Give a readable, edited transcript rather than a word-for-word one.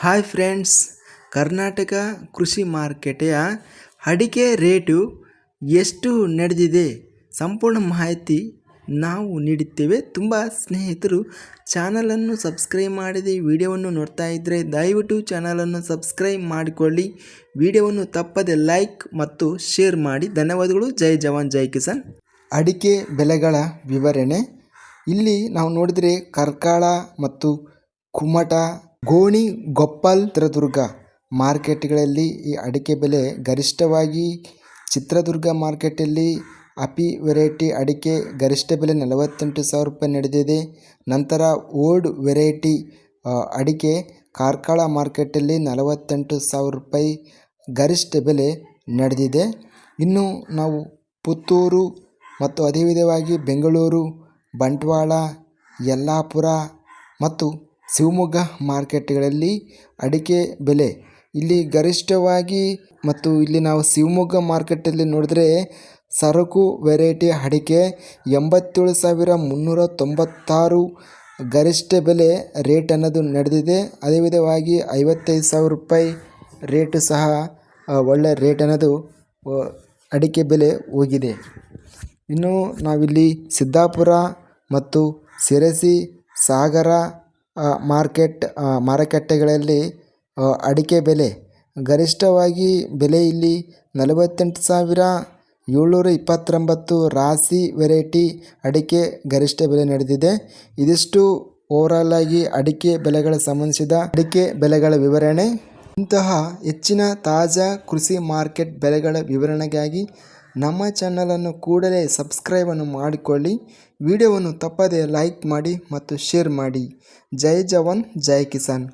Hi friends, Karnataka ಕೃಷಿ ಮಾರುಕಟ್ಟೆಯ ಅಡಿಕೆ ರೇಟು ಎಷ್ಟು ನಡೆದಿದೆ ಸಂಪೂರ್ಣ ಮಾಹಿತಿ ನಾವು ನೀಡುತ್ತೇವೆ. ತುಂಬ ಸ್ನೇಹಿತರು ಚಾನಲನ್ನು ಸಬ್ಸ್ಕ್ರೈಬ್ ಮಾಡದೆ ವಿಡಿಯೋವನ್ನು ನೋಡ್ತಾ ಇದ್ದರೆ ದಯವಿಟ್ಟು ಚಾನಲನ್ನು ಸಬ್ಸ್ಕ್ರೈಬ್ ಮಾಡಿಕೊಳ್ಳಿ. ವಿಡಿಯೋವನ್ನು ತಪ್ಪದೆ ಲೈಕ್ ಮತ್ತು ಶೇರ್ ಮಾಡಿ. ಧನ್ಯವಾದಗಳು. ಜೈ ಜವಾನ್ ಜೈ ಕಿಸಾನ್. ಅಡಿಕೆ ಬೆಲೆಗಳ ವಿವರಣೆ ಇಲ್ಲಿ ನಾವು ನೋಡಿದರೆ ಕಾರ್ಕಳ ಮತ್ತು ಕುಮಟ, ಗೋಣಿಗೊಪ್ಪಲ್, ಚಿತ್ರದುರ್ಗ ಮಾರ್ಕೆಟ್ಗಳಲ್ಲಿ ಈ ಅಡಿಕೆ ಬೆಲೆ ಗರಿಷ್ಠವಾಗಿ ಚಿತ್ರದುರ್ಗ ಮಾರ್ಕೆಟಲ್ಲಿ ಅಪಿ ವೆರೈಟಿ ಅಡಿಕೆ ಗರಿಷ್ಠ ಬೆಲೆ 48,000 ರೂಪಾಯಿ ನಡೆದಿದೆ. ನಂತರ ಓಲ್ಡ್ ವೆರೈಟಿ ಅಡಿಕೆ ಕಾರ್ಕಳ ಮಾರ್ಕೆಟಲ್ಲಿ 48,000 ರೂಪಾಯಿ ಗರಿಷ್ಠ ಬೆಲೆ ನಡೆದಿದೆ. ಇನ್ನು ನಾವು ಪುತ್ತೂರು ಮತ್ತು ಅದೇ ವಿಧವಾಗಿ ಬೆಂಗಳೂರು, ಬಂಟ್ವಾಳ, ಯಲ್ಲಾಪುರ ಮತ್ತು ಶಿವಮೊಗ್ಗ ಮಾರ್ಕೆಟ್ಗಳಲ್ಲಿ ಅಡಿಕೆ ಬೆಲೆ ಇಲ್ಲಿ ಗರಿಷ್ಠವಾಗಿ ಮತ್ತು ಇಲ್ಲಿ ನಾವು ಶಿವಮೊಗ್ಗ ಮಾರ್ಕೆಟಲ್ಲಿ ನೋಡಿದ್ರೆ ಸರಕು ವೆರೈಟಿ ಅಡಿಕೆ 87,396 ಗರಿಷ್ಠ ಬೆಲೆ ರೇಟ್ ಅನ್ನೋದು ನಡೆದಿದೆ. ಅದೇ ವಿಧವಾಗಿ 55,000 ರೂಪಾಯಿ ರೇಟು ಸಹ ಒಳ್ಳೆ ರೇಟ್ ಅನ್ನೋದು ಅಡಿಕೆ ಬೆಲೆ ಹೋಗಿದೆ. ಇನ್ನು ನಾವಿಲ್ಲಿ ಸಿದ್ದಾಪುರ ಮತ್ತು ಶಿರಸಿ, ಸಾಗರ ಮಾರುಕಟ್ಟೆಗಳಲ್ಲಿ ಅಡಿಕೆ ಬೆಲೆ ಗರಿಷ್ಠವಾಗಿ ಬೆಲೆ ಇಲ್ಲಿ 48,729 ರಾಶಿ ವೆರೈಟಿ ಅಡಿಕೆ ಗರಿಷ್ಠ ಬೆಲೆ ನಡೆದಿದೆ. ಇದಿಷ್ಟು ಓವರಾಲ್ ಆಗಿ ಅಡಿಕೆ ಬೆಲೆಗಳ ಸಂಬಂಧಿಸಿದ ಅಡಿಕೆ ಬೆಲೆಗಳ ವಿವರಣೆ. ಇಂತಹ ಹೆಚ್ಚಿನ ತಾಜಾ ಕೃಷಿ ಮಾರ್ಕೆಟ್ ಬೆಲೆಗಳ ವಿವರಣೆಗಾಗಿ ನಮ್ಮ ಚಾನಲನ್ನು ಕೂಡಲೇ ಸಬ್ಸ್ಕ್ರೈಬನ್ನು ಮಾಡಿಕೊಳ್ಳಿ. ವಿಡಿಯೋವನ್ನು ತಪ್ಪದೇ ಲೈಕ್ ಮಾಡಿ ಮತ್ತು ಶೇರ್ ಮಾಡಿ. ಜೈ ಜವಾನ್ ಜೈ ಕಿಸಾನ್.